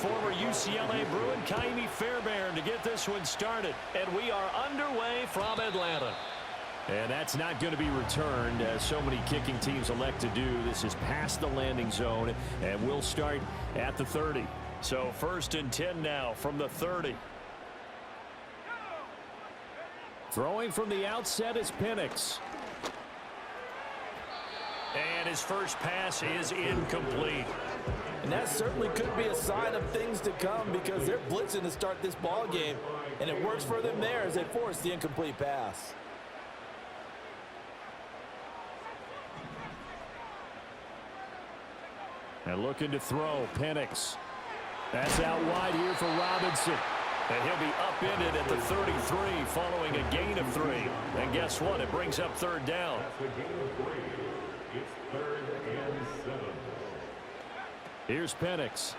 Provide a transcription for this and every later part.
former UCLA Bruin Kaimi Fairbairn to get this one started. And we are underway from Atlanta. And that's not going to be returned, as so many kicking teams elect to do. This is past the landing zone, and we'll start at the 30. So 1st and 10 now from the 30. Throwing from the outset is Penix. And his first pass is incomplete. And that certainly could be a sign of things to come, because they're blitzing to start this ball game, and it works for them there as they force the incomplete pass. And looking to throw, Penix. That's out wide here for Robinson. And he'll be upended at the 33 following a gain of 3. And guess what? It brings up 3rd down. It's 3rd and 7. Here's Penix.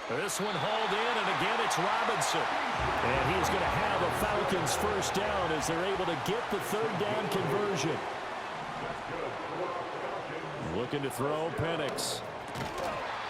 This one hauled in, and again it's Robinson. And he's going to have a Falcons first down as they're able to get the 3rd down conversion. Looking to throw, Penix.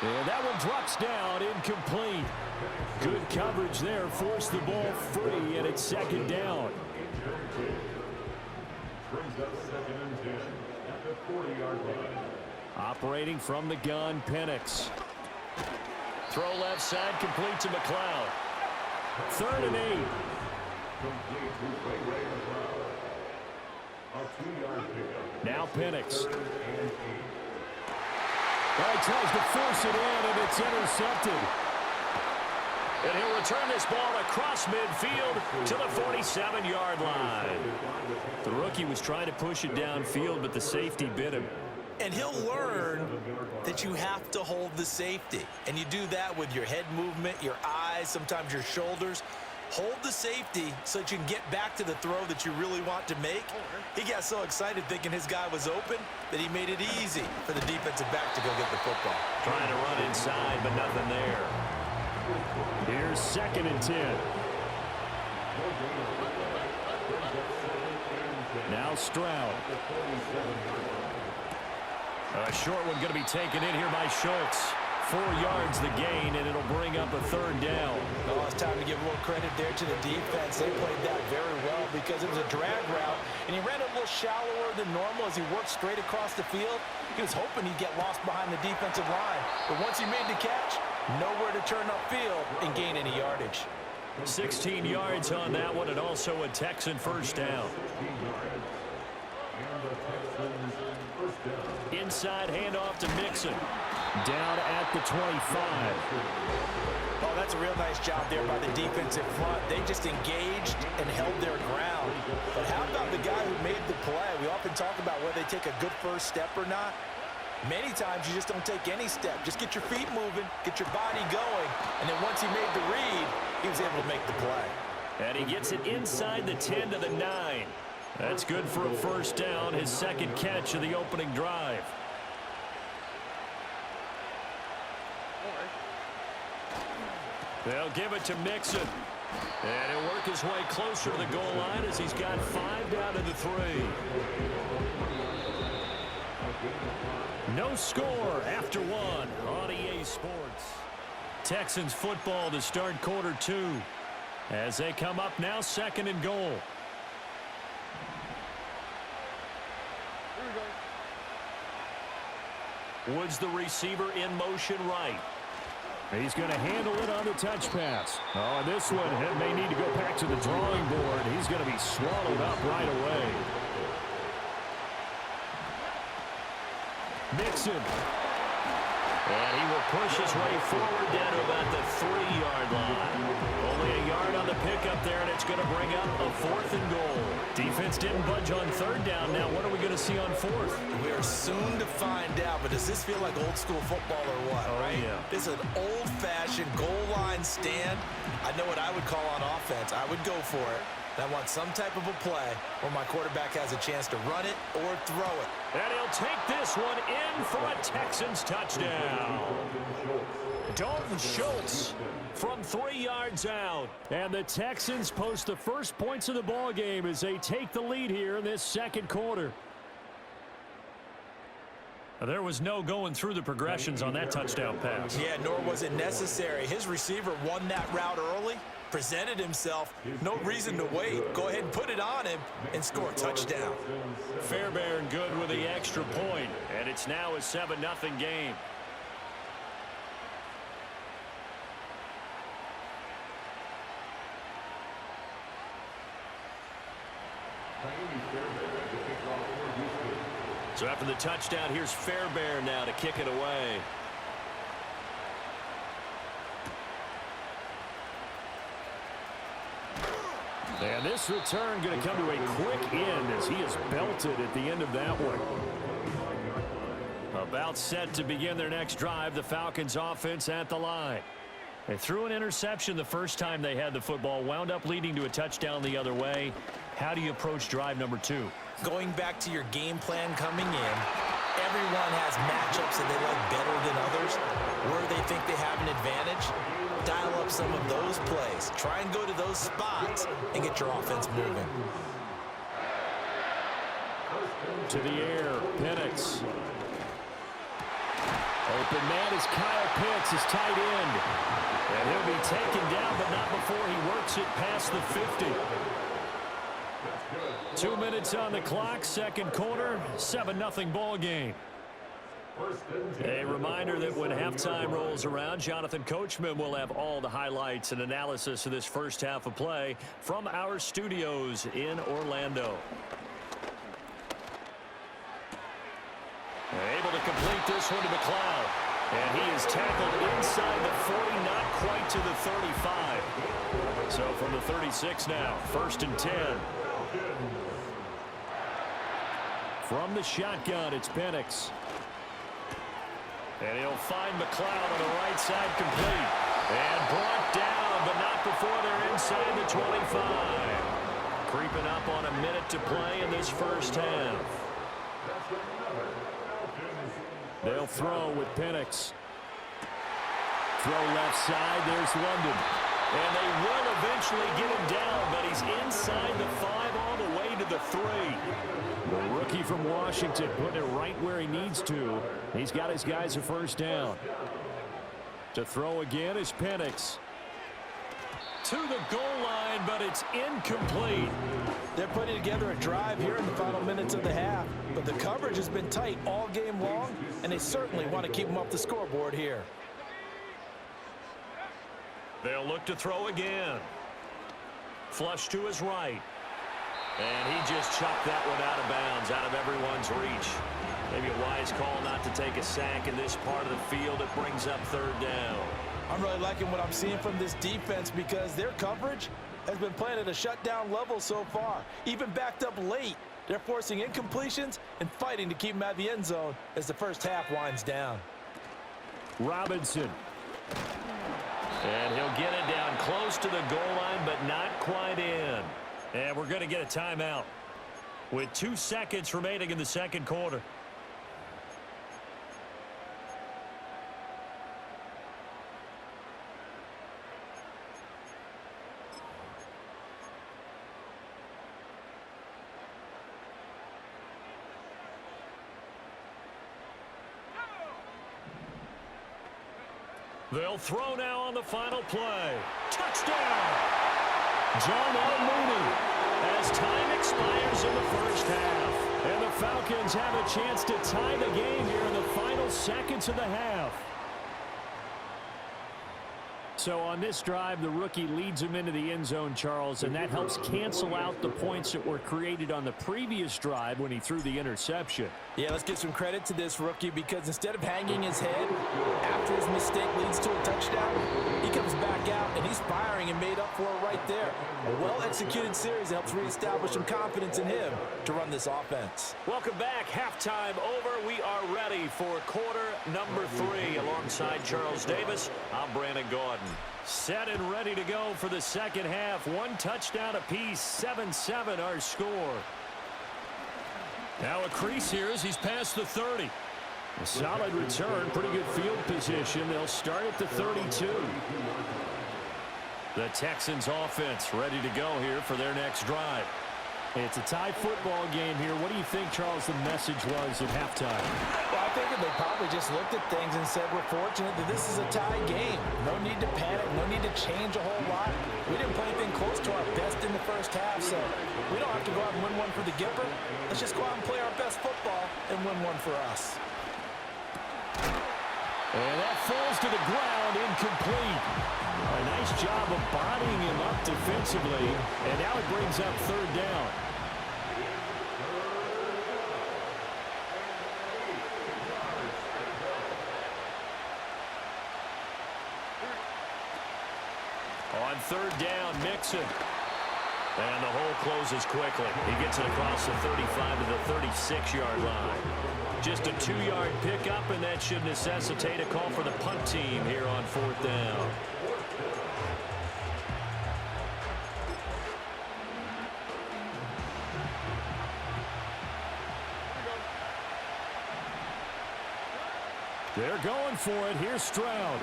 And that one drops down, incomplete. Good coverage there, forced the ball free, and it's 2nd down. Brings up 2nd and 10 at the 40-yard line. Operating from the gun, Penix. Throw left side, complete to McLeod. 3rd and 8. Complete to Ray McLeod. A 2-yard pickup. Now Penix. 3rd and 8. Well, he tries to force it in, and it's intercepted. And he'll return this ball across midfield to the 47-yard line. The rookie was trying to push it downfield, but the safety bit him. And he'll learn that you have to hold the safety. And you do that with your head movement, your eyes, sometimes your shoulders. Hold the safety so that you can get back to the throw that you really want to make. He got so excited thinking his guy was open that he made it easy for the defensive back to go get the football. Trying to run inside, but nothing there. Here's 2nd and 10. Now Stroud. A short one going to be taken in here by Schultz. 4 yards the gain, and it'll bring up a 3rd down. Well, it's time to give a little credit there to the defense. They played that very well because it was a drag route, and he ran a little shallower than normal as he worked straight across the field. He was hoping he'd get lost behind the defensive line, but once he made the catch, nowhere to turn upfield and gain any yardage. 16 yards on that one, and also a Texan first down. Inside handoff to Mixon. Down at the 25. Oh, that's a real nice job there by the defensive front. They just engaged and held their ground. But how about the guy who made the play? We often talk about whether they take a good first step or not. Many times you just don't take any step. Just get your feet moving, get your body going, and then once he made the read, he was able to make the play. And he gets it inside the 10 to the 9. That's good for a first down, his 2nd catch of the opening drive. They'll give it to Mixon. And he'll work his way closer to the goal line as he's got 5 down to the 3. No score after 1 on EA Sports. Texans football to start quarter 2 as they come up now 2nd and goal. Woods the receiver in motion right. He's going to handle it on the touch pass. Oh, and this one may need to go back to the drawing board. He's going to be swallowed up right away. Mixon. And he will push his way forward down to about the 3-yard line. Only a yard on the pickup there, and it's going to bring up a 4th and goal. Defense didn't budge on 3rd down. Now what are we going to see on 4th? We are soon to find out, but does this feel like old school football or what, right? Yeah. This is an old-fashioned goal line stand. I know what I would call on offense. I would go for it. I want some type of a play where my quarterback has a chance to run it or throw it. And he'll take this one in for a Texans touchdown. Dalton Schultz from 3 yards out. And the Texans post the first points of the ball game as they take the lead here in this 2nd quarter. There was no going through the progressions on that touchdown pass. Yeah, nor was it necessary. His receiver won that route early, presented himself. No reason to wait. Go ahead and put it on him and score a touchdown. Fairbairn good with the extra point, and it's now a 7-0 game. So after the touchdown, here's Fairbairn now to kick it away. And this return going to come to a quick end as he is belted at the end of that one. About set to begin their next drive, the Falcons offense at the line. They threw an interception the first time they had the football, wound up leading to a touchdown the other way. How do you approach drive number 2? Going back to your game plan coming in, everyone has matchups that they like better than others. Where they think they have an advantage, dial up some of those plays. Try and go to those spots and get your offense moving. To the air, Penix. Open man is Kyle Pitts, his tight end. And he'll be taken down, but not before he works it past the 50. 2 minutes on the clock, second quarter, 7-0 ball game. A reminder that when halftime rolls around, Jonathan Coachman will have all the highlights and analysis of this first half of play from our studios in Orlando. Able to complete this one to McLeod. And he is tackled inside the 40, not quite to the 35. So from the 36 now, 1st and 10. From the shotgun, it's Penix. And he'll find McLeod on the right side complete. And brought down, but not before they're inside the 25. Creeping up on a minute to play in this first half. They'll throw with Penix. Throw left side, there's London. And they will eventually get him down, but he's inside the 5 all the way to the 3. The rookie from Washington putting it right where he needs to. He's got his guys a first down. To throw again is Penix. To the goal line, but it's incomplete. They're putting together a drive here in the final minutes of the half, but the coverage has been tight all game long, and they certainly want to keep them off the scoreboard here. They'll look to throw again. Flush to his right. And he just chucked that one out of bounds, out of everyone's reach. Maybe a wise call not to take a sack in this part of the field. It brings up 3rd down. I'm really liking what I'm seeing from this defense because their coverage has been playing at a shutdown level so far. Even backed up late, they're forcing incompletions and fighting to keep them out of the end zone as the first half winds down. Robinson. And he'll get it down close to the goal line, but not quite in. And we're going to get a timeout with 2 seconds remaining in the second quarter. They'll throw now on the final play. Touchdown! John Mooney as time expires in the first half. And the Falcons have a chance to tie the game here in the final seconds of the half. So on this drive, the rookie leads him into the end zone, Charles, and that helps cancel out the points that were created on the previous drive when he threw the interception. Yeah, let's give some credit to this rookie because instead of hanging his head after his mistake leads to a touchdown, he comes back out and he's firing and made up for it right there. A well-executed series that helps reestablish some confidence in him to run this offense. Welcome back. Halftime over. We are ready for quarter number 3. Alongside Charles Davis, I'm Brandon Gordon. Set and ready to go for the second half. 1 touchdown apiece, 7-7 our score. Now a crease here as he's past the 30. A solid return, pretty good field position. They'll start at the 32. The Texans offense ready to go here for their next drive. It's a tie football game here. What do you think, Charles, the message was at halftime? Well, I think they probably just looked at things and said, we're fortunate that this is a tie game. No need to panic. No need to change a whole lot. We didn't play anything close to our best in the first half, so we don't have to go out and win one for the Gipper. Let's just go out and play our best football and win one for us. And that falls to the ground, incomplete. A nice job of bodying him up defensively, and now it brings up third down. On third down, Mixon. And the hole closes quickly. He gets it across the 35 to the 36-yard line. Just a 2-yard pickup, and that should necessitate a call for the punt team here on fourth down. They're going for it. Here's Stroud.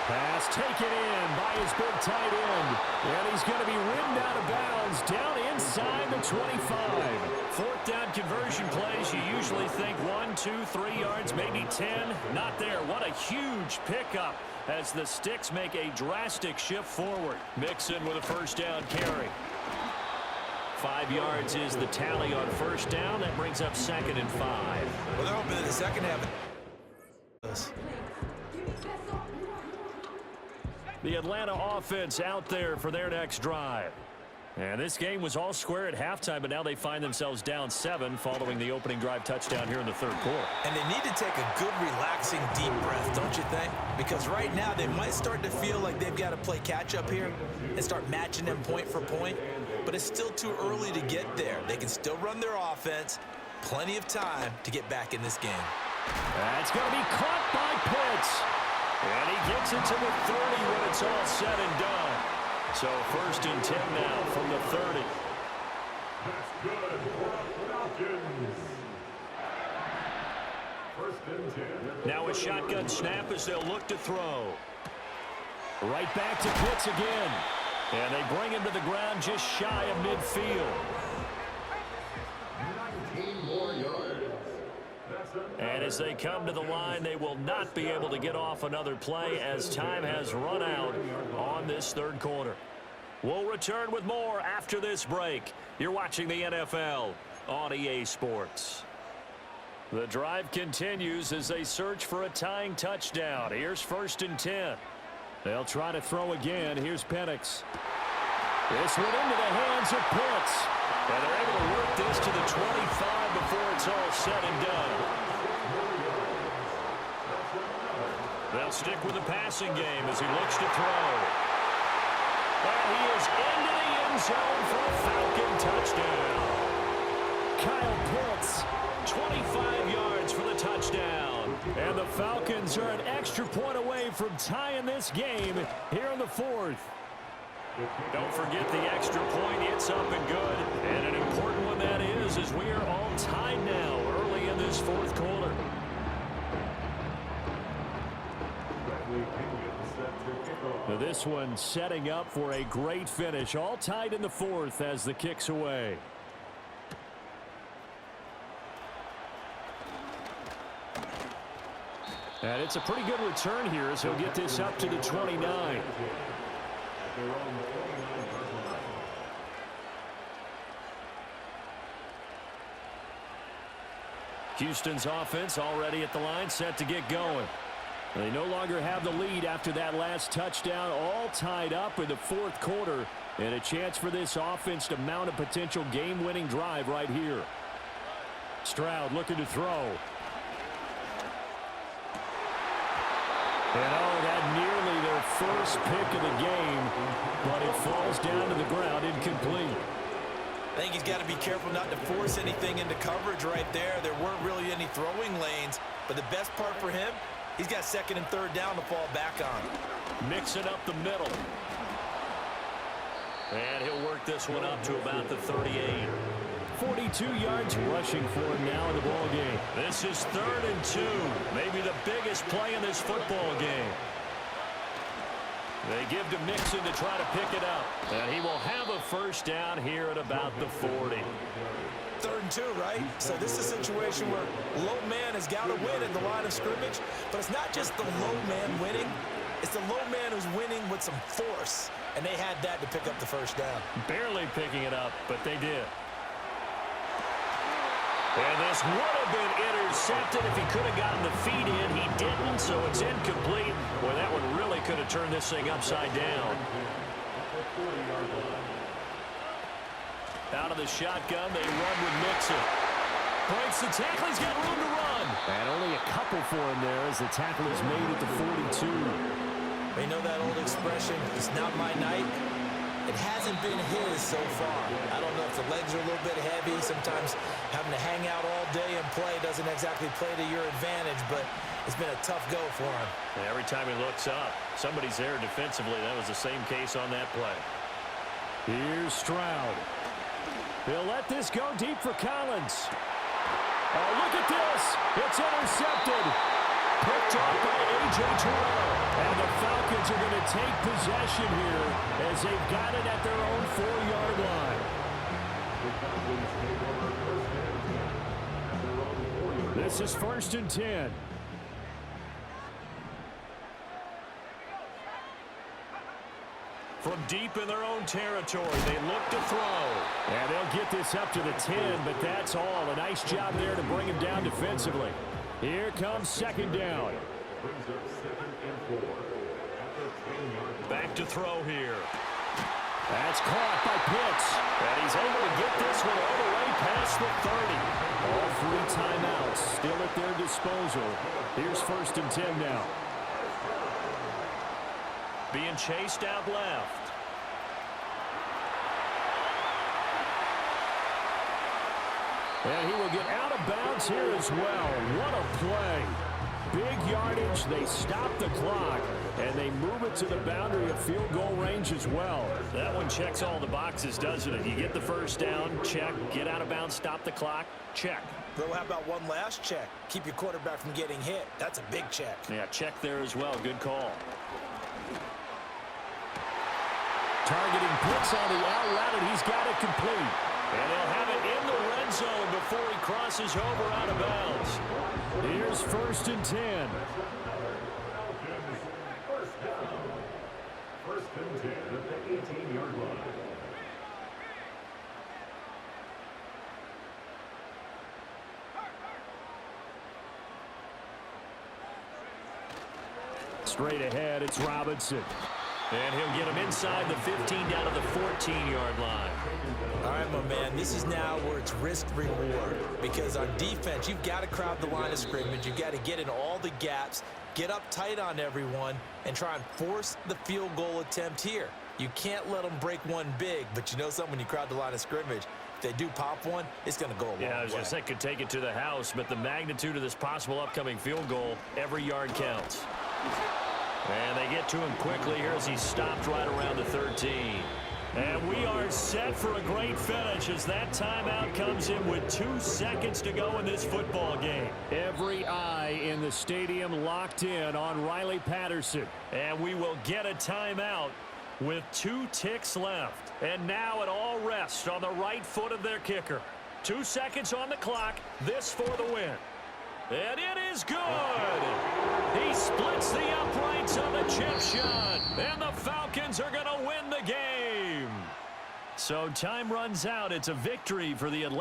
Pass taken in by his big tight end. And he's going to be ridden out of bounds down inside the 25. Fourth down conversion plays, you usually think 1, 2, 3 yards, maybe 10. Not there. What a huge pickup as the Sticks make a drastic shift forward. Mixon with a first down carry. 5 yards is the tally on first down. That brings up 2nd and 5. Well, they're hoping in the second half. The Atlanta offense out there for their next drive. And this game was all square at halftime, but now they find themselves down 7 following the opening drive touchdown here in the third quarter. And they need to take a good, relaxing, deep breath, don't you think? Because right now they might start to feel like they've got to play catch-up here and start matching them point for point. But it's still too early to get there. They can still run their offense. Plenty of time to get back in this game. That's going to be caught by Pitts. And he gets it to the 30 when it's all said and done. So 1st and 10 now from the 30. That's good for Falcons. 1st and 10. Now a shotgun snap as they'll look to throw. Right back to Pitts again. And they bring him to the ground just shy of midfield. 19 more yards. And as they come to the line, they will not be able to get off another play as time has run out on this third quarter. We'll return with more after this break. You're watching the NFL on EA Sports. The drive continues as they search for a tying touchdown. Here's 1st and 10. They'll try to throw again. Here's Penix. This one into the hands of Pitts. And they're able to work this to the 25 before it's all said and done. They'll stick with the passing game as he looks to throw. And he is into the end zone for a Falcon touchdown. Kyle Pitts, 25 yards for the touchdown. And the Falcons are an extra point away from tying this game here in the 4th. Don't forget the extra point. It's up and good. And an important one that is, as we are all tied now early in this 4th quarter. Now this one setting up for a great finish. All tied in the 4th as the kick's away. And it's a pretty good return here as he'll get this up to the 29. Houston's offense already at the line, set to get going. They no longer have the lead after that last touchdown, all tied up in the 4th quarter, and a chance for this offense to mount a potential game-winning drive right here. Stroud looking to throw. And that nearly their first pick of the game, but it falls down to the ground, incomplete. I think he's got to be careful not to force anything into coverage right there. There weren't really any throwing lanes, but the best part for him, he's got 2nd and 3rd down to fall back on. Mix it up the middle. And he'll work this one up to about the 38. 42 yards rushing for him now in the ball game. This is 3rd and 2. Maybe the biggest play in this football game. They give to Mixon to try to pick it up. And he will have a first down here at about the 40. 3rd and 2, right? So this is a situation where low man has got to win at the line of scrimmage, but it's not just the low man winning. It's the low man who's winning with some force, and they had that to pick up the first down. Barely picking it up, but they did. And this would have been intercepted if he could have gotten the feet in. He didn't, so it's incomplete. Boy, that one really could have turned this thing upside down. Out of the shotgun, they run with Mixon. Breaks the tackle, he's got room to run. And only a couple for him there as the tackle is made at the 42. You know that old expression, it's not my night? It hasn't been his so far. I don't know if the legs are a little bit heavy. Sometimes having to hang out all day and play doesn't exactly play to your advantage, but it's been a tough go for him. And every time he looks up, somebody's there defensively. That was the same case on that play. Here's Stroud. He'll let this go deep for Collins. Oh, look at this. It's intercepted. Picked off by A.J. Terrell. And the Falcons are going to take possession here as they've got it at their own 4-yard line. This is 1st and 10. From deep in their own territory, they look to throw. And they'll get this up to the 10, but that's all. A nice job there to bring him down defensively. Here comes 2nd down. Back to throw here. That's caught by Pitts. And he's able to get this one all the way past the 30. All 3 timeouts still at their disposal. Here's 1st and 10 now. Being chased out left. And he will get out of bounds here as well. What a play. Big yardage. They stop the clock, and they move it to the boundary of field goal range as well. That one checks all the boxes, doesn't it? You get the first down, check. Get out of bounds, stop the clock, check. Though, how about one last check? Keep your quarterback from getting hit. That's a big check. Yeah, check there as well. Good call. Targeting Pitts on the out route, and he's got it complete. And they'll have it in the red zone before he crosses over out of bounds. Here's 1st and 10. First and 10 at the 18-yard line. Straight ahead, it's Robinson. And he'll get him inside the 15 down to the 14-yard line. All right, my man, this is now where it's risk-reward. Because on defense, you've got to crowd the line of scrimmage. You've got to get in all the gaps, get up tight on everyone, and try and force the field goal attempt here. You can't let them break one big, but you know something, when you crowd the line of scrimmage, if they do pop one, it's going to go a long way. Yeah, I was going to say, could take it to the house, but the magnitude of this possible upcoming field goal, every yard counts. And they get to him quickly here as he's stopped right around the 13. And we are set for a great finish as that timeout comes in with 2 seconds to go in this football game. Every eye in the stadium locked in on Riley Patterson. And we will get a timeout with 2 ticks left. And now it all rests on the right foot of their kicker. 2 seconds on the clock. This for the win. And it is good. He splits the uprights on the chip shot. And the Falcons are going to win the game. So time runs out. It's a victory for the Atlanta.